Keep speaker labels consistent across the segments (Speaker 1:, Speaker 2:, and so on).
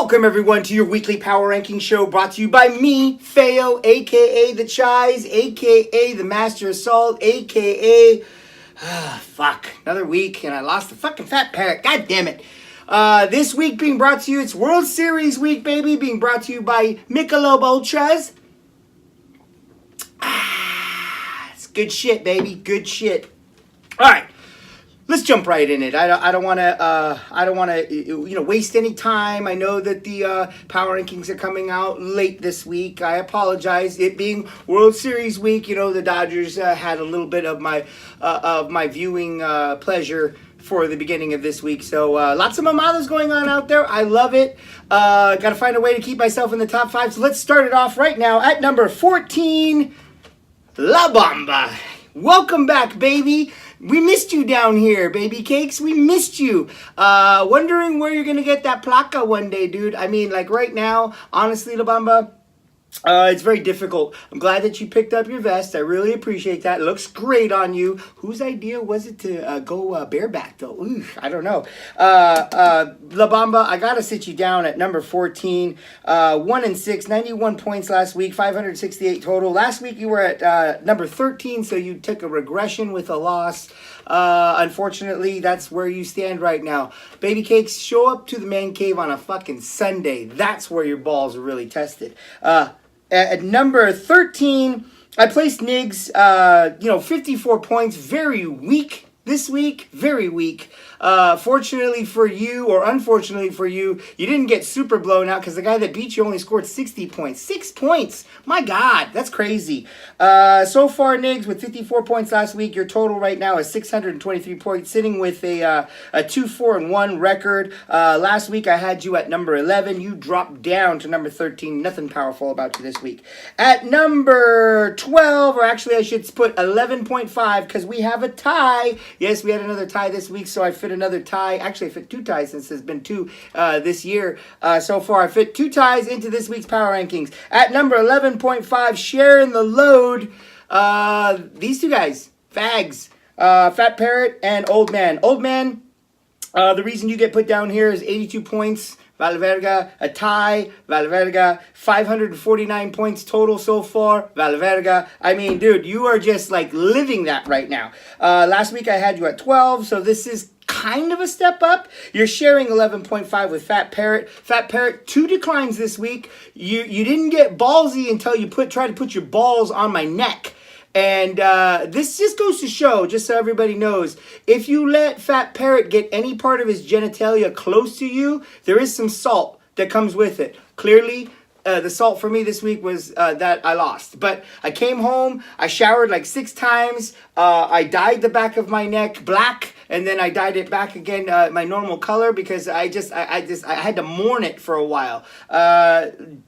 Speaker 1: Welcome everyone to your weekly power ranking show brought to you by me, Feo, aka The Chise, aka The Master Assault, aka another week and I lost the fucking fat parrot. God damn it. This week being brought to you, it's World Series week, baby, being brought to you by Michelob Ultras. It's good shit, baby. Good shit. All right. Let's jump right in it. I don't want to waste any time. I know that the power rankings are coming out late this week. I apologize. It being World Series week, the Dodgers had a little bit of my viewing pleasure for the beginning of this week. So lots of mamadas going on out there. I love it. Got to find a way to keep myself in the top 5. So let's start it off right now at number 14, La Bamba. Welcome back, baby. We missed you down here, baby cakes. We missed you. Wondering where you're going to get that placa one day, dude. I mean, like right now, honestly, La Bamba, it's very difficult. I'm glad that you picked up your vest. I really appreciate that. It looks great on you. Whose idea was it to go bareback, though? Ooh, I don't know. La Bamba, I got to sit you down at number 14. 1-6, 91 points last week, 568 total. Last week you were at number 13, so you took a regression with a loss. Unfortunately, that's where you stand right now. Baby cakes, show up to the man cave on a fucking Sunday. That's where your balls are really tested. At number 13, I placed Niggs, 54 points. Very weak this week. Very weak. Fortunately for you, or unfortunately for you, you didn't get super blown out because the guy that beat you only scored 60 points. 6 points! My God, that's crazy. So far, Niggs, with 54 points last week, your total right now is 623 points, sitting with a 2-4-1 record. Last week, I had you at number 11. You dropped down to number 13. Nothing powerful about you this week. At number 12, or actually I should put 11.5 because we have a tie. Yes, we had another tie this week, so I fit another tie. Actually, I fit 2 ties since there's been 2 this year. So far, I fit 2 ties into this week's power rankings. At number 11.5, sharing the load, these 2 guys, Fags, Fat Parrot and Old Man. Old Man, the reason you get put down here is 82 points. Valverga, a tie. Valverga, 549 points total so far. Valverga, I mean, dude, you are just like living that right now. Last week I had you at 12, so this is kind of a step up. You're sharing 11.5 with Fat Parrot. Fat Parrot, 2 declines this week. You didn't get ballsy until you try to put your balls on my neck. And this just goes to show, just so everybody knows, if you let Fat Parrot get any part of his genitalia close to you, there is some salt that comes with it. Clearly, the salt for me this week was that I lost. But I came home, I showered like 6 times, I dyed the back of my neck black, and then I dyed it back again my normal color because I had to mourn it for a while.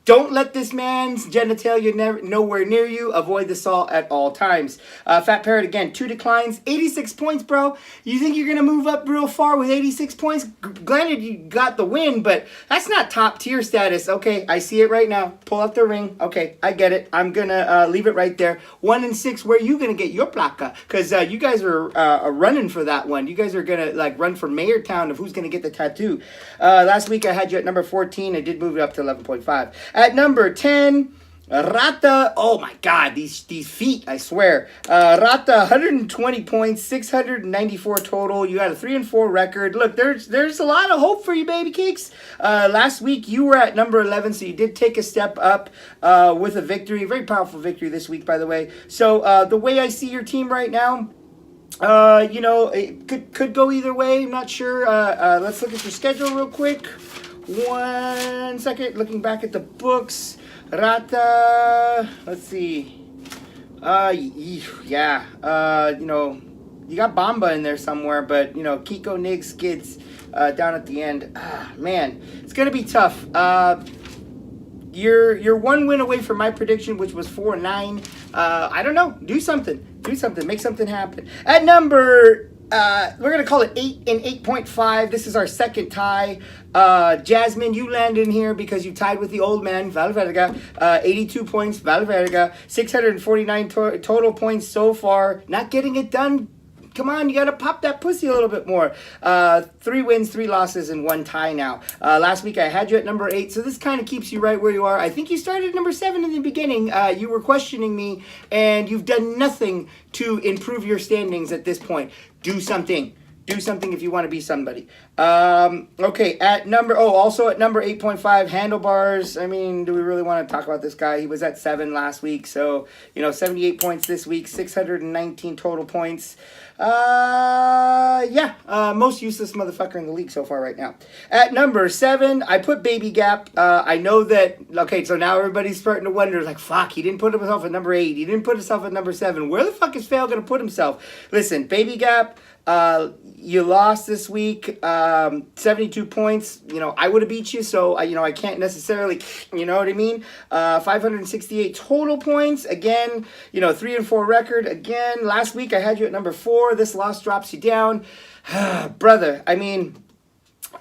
Speaker 1: Don't let this man's genitalia nowhere near you. Avoid the salt at all times. Fat Parrot, again, 2 declines, 86 points, bro. You think you're going to move up real far with 86 points? Granted, you got the win, but that's not top tier status. Okay, I see it right now. Pull out the ring. Okay, I get it. I'm going to leave it right there. 1-6, where are you going to get your placa? Because you guys are running for that one. You guys are going to run for Mayor Town of who's going to get the tattoo. Last week I had you at number 14. I did move it up to 11.5. At number 10, Rata. Oh my God, these feet, I swear. Rata, 120 points, 694 total. You had a 3-4 record. Look, there's a lot of hope for you, baby cakes. Last week you were at number 11, so you did take a step up with a victory. Very powerful victory this week, by the way. So the way I see your team right now, it could go either way. I'm not sure. Let's look at your schedule real quick. 1 second. Looking back at the books. Rata. Let's see. Yeah. You got Bamba in there somewhere, but Kiko, Niggs, Skids down at the end. Man, it's gonna be tough. You're 1 win away from my prediction, which was 4-9. I don't know. Do something. Make something happen. At number, we're going to call it 8 and 8.5. This is our second tie. Jasmine, you land in here because you tied with the old man, Valverga. 82 points, Valverga. 649 total points so far. Not getting it done. Come on, you got to pop that pussy a little bit more. 3 wins, 3 losses, and 1 tie now. Last week I had you at number 8, so this kind of keeps you right where you are. I think you started at number 7 in the beginning. You were questioning me, and you've done nothing to improve your standings at this point. Do something. Do something if you want to be somebody. Okay, also at number 8.5, Handlebars. I mean, do we really want to talk about this guy? He was at 7 last week, so, 78 points this week, 619 total points. Most useless motherfucker in the league so far right now. At number 7, I put Baby Gap. I know that, okay, so now everybody's starting to wonder, like, fuck, he didn't put himself at number 8. He didn't put himself at number 7. Where the fuck is Fail going to put himself? Listen, Baby Gap, you lost this week, 72 points. I would have beat you, so I can't necessarily, you know what I mean? 568 total points. Again, 3-4 record. Again, last week I had you at number 4. This loss drops you down. Brother, I mean,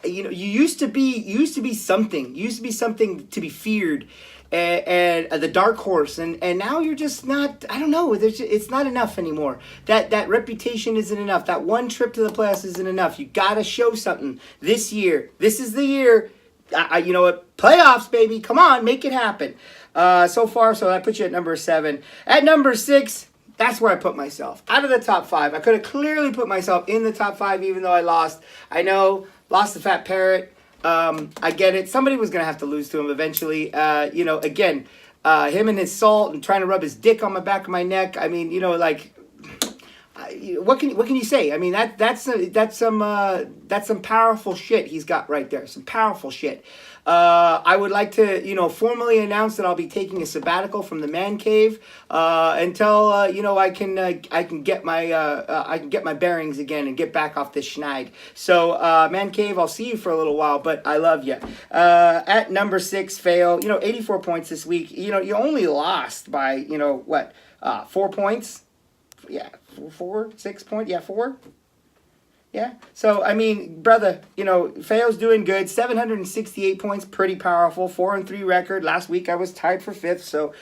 Speaker 1: you used to be something. You used to be something to be feared. And the dark horse, and now you're just not. I don't know. It's not enough anymore. That reputation isn't enough. That one trip to the playoffs isn't enough. You gotta show something this year. This is the year. You know what? Playoffs, baby. Come on, make it happen. So I put you at number 7. At number 6. That's where I put myself. Out of the top 5. I could have clearly put myself in the top 5 even though I lost. I know, lost the Fat Parrot. I get it. Somebody was going to have to lose to him eventually. Again, him and his salt and trying to rub his dick on my back of my neck. I mean, what can you say? I mean, that's some powerful shit he's got right there. Some powerful shit. I would like to, formally announce that I'll be taking a sabbatical from the man cave until I can get my bearings again and get back off this schneid. So man cave, I'll see you for a little while, but I love you. At number 6, Fail. 84 points this week. You only lost by 4 points. Yeah, 6 points. Yeah, 4. Yeah. So, I mean, brother, Fail's doing good. 768 points, pretty powerful. 4-3 record. Last week I was tied for 5th, so,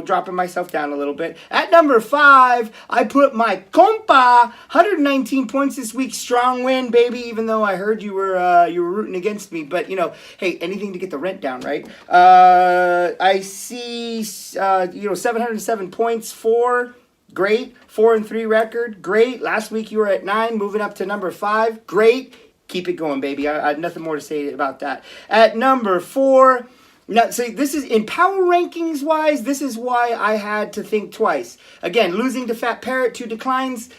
Speaker 1: dropping myself down a little bit. At number 5, I put my compa. 119 points this week. Strong win, baby, even though I heard you were rooting against me. But, hey, anything to get the rent down, right? I see, 707 points for... Great. 4-3 record. Great. Last week you were at 9, moving up to number 5. Great. Keep it going, baby. I have nothing more to say about that. At number 4, now, see, this is in power rankings wise, this is why I had to think twice. Again, losing to Fat Parrot, 2 declines.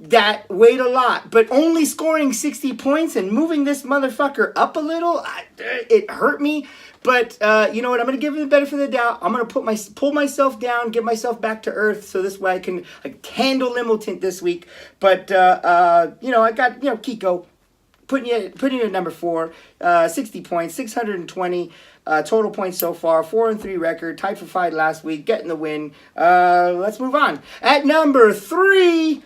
Speaker 1: That weighed a lot, but only scoring 60 points and moving this motherfucker up a little, it hurt me. But you know what? I'm going to give him the benefit of the doubt. I'm going to pull myself down, get myself back to earth, so this way I can handle Littleton this week. But I got Kiko putting you at number 4, 60 points, 620 total points so far, 4-3 record, tied for 5 last week, getting the win. Let's move on. At number 3.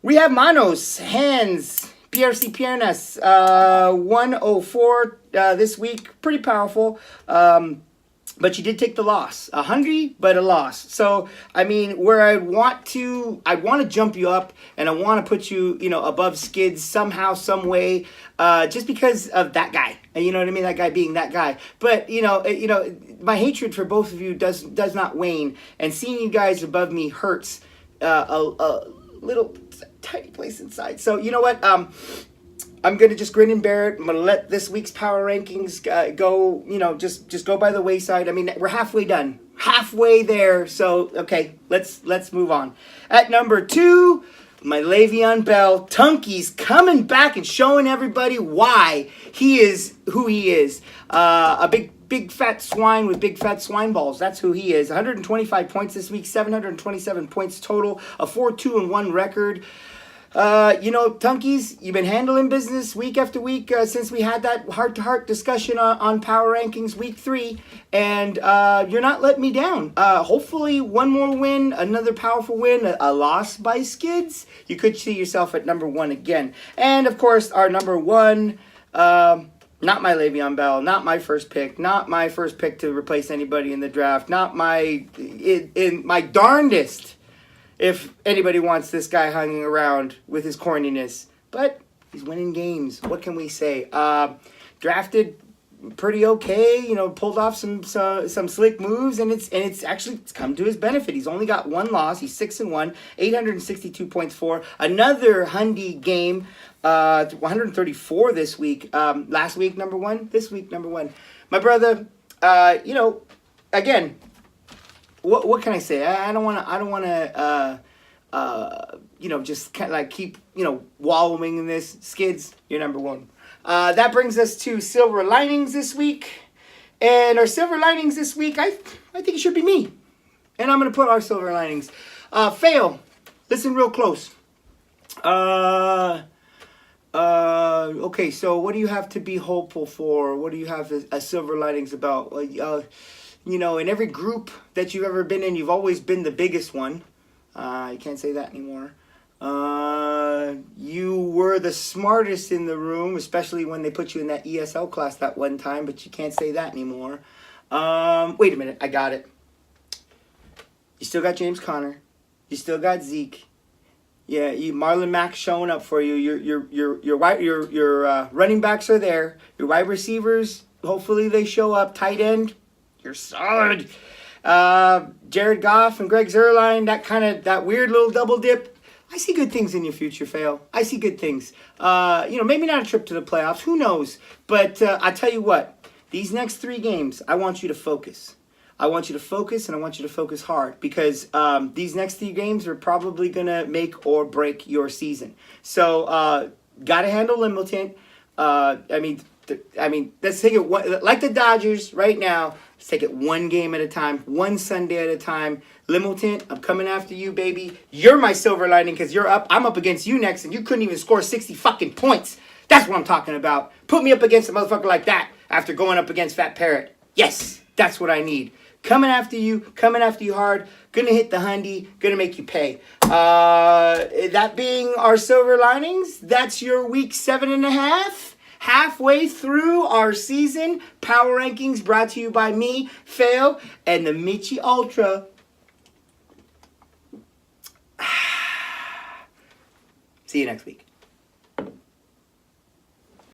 Speaker 1: We have Manos, Hands, PRC Piernas, 104 this week. Pretty powerful. But you did take the loss. A hungry, but a loss. So, I mean, where I want to jump you up and I want to put you, above Skids somehow, some way, just because of that guy. And you know what I mean? That guy being that guy. But, my hatred for both of you does not wane. And seeing you guys above me hurts a little tiny place inside. So you know what? I'm gonna just grin and bear it. I'm gonna let this week's power rankings go. Just go by the wayside. I mean, we're halfway done, halfway there. So okay, let's move on. At number 2, my Le'Veon Bell. Tunky's coming back and showing everybody why he is who he is. A big fat swine with big fat swine balls. That's who he is. 125 points this week, 727 points total, a 4-2-1 record. Tunkies, you've been handling business week after week since we had that heart-to-heart discussion on power rankings week 3, and you're not letting me down. Hopefully one more win, another powerful win, a loss by Skids. You could see yourself at number 1 again. And of course, our number 1, not my Le'Veon Bell, not my first pick to replace anybody in the draft, not my darndest if anybody wants this guy hanging around with his corniness. But he's winning games. What can we say? Drafted pretty okay, pulled off some slick moves, and it's actually come to his benefit. He's only got one loss. He's 6-1, 862 points for. Another Hundy game, 134 this week. Last week number one, this week number one. My brother, again, what can I say? I don't want to just kind of like keep wallowing in this. Skids, you're number one. That brings us to silver linings this week. And our silver linings this week, I think it should be me. And I'm going to put our silver linings. Fail. Listen real close. Okay, so what do you have to be hopeful for? What do you have as silver linings about? In every group that you've ever been in, you've always been the biggest one. You can't say that anymore. You were the smartest in the room, especially when they put you in that ESL class that one time, but you can't say that anymore. Wait a minute, I got it. You still got James Conner. You still got Zeke. Yeah, Marlon Mack showing up for you. Your running backs are there. Your wide receivers, hopefully they show up. Tight end, you're solid. Jared Goff and Greg Zuerlein, that weird little double dip. I see good things in your future, Fail. I see good things. Maybe not a trip to the playoffs. Who knows? But I tell you what, these next 3 games, I want you to focus. I want you to focus, and I want you to focus hard, because these next 3 games are probably going to make or break your season. So, got to handle Littleton. Let's take it like the Dodgers right now. Let's take it one game at a time, one Sunday at a time. Littleton, I'm coming after you, baby. You're my silver lining because you're up. I'm up against you next, and you couldn't even score 60 fucking points. That's what I'm talking about. Put me up against a motherfucker like that after going up against Fat Parrot. Yes, that's what I need. Coming after you hard. Gonna hit the hundy. Gonna make you pay. That being our silver linings, that's your week 7.5. Halfway through our season. Power rankings brought to you by me, Fail, and the Michi Ultra. See you next week.